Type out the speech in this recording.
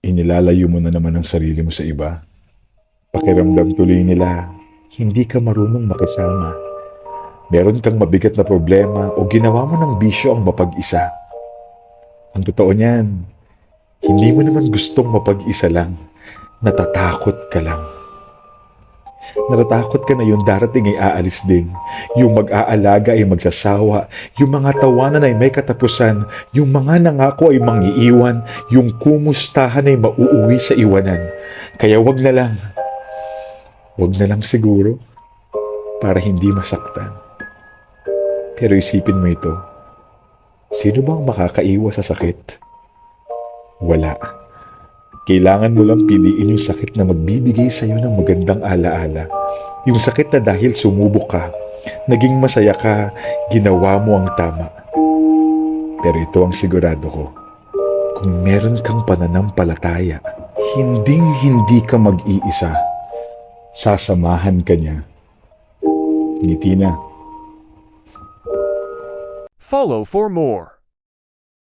Inilalayo mo na naman ang sarili mo sa iba. Pakiramdam tuloy nila, hindi ka marunong makisama. Meron kang mabigat na problema o ginawa mo ng bisyo ang mapag-isa. Ang totoo niyan, hindi mo naman gustong mapag-isa lang. Natatakot ka lang. Natatakot ka na yung darating ay aalis din. Yung mag-aalaga ay magsasawa. Yung mga tawanan ay may katapusan. Yung mga nangako ay mangiiwan. Yung kumustahan ay mauuwi sa iwanan. Kaya wag na lang. Wag na lang siguro para hindi masaktan. Pero isipin mo ito. Sino bang makakaiwas sa sakit? Wala. Kailangan mo lang piliin yung sakit na magbibigay sa iyo ng magandang alaala. Yung sakit na dahil sumubok ka, naging masaya ka, ginawa mo ang tama. Pero ito ang sigurado ko. Kung meron kang pananampalataya, hinding-hindi ka mag-iisa. Sasamahan ka niya. Ngiti na. Follow for more.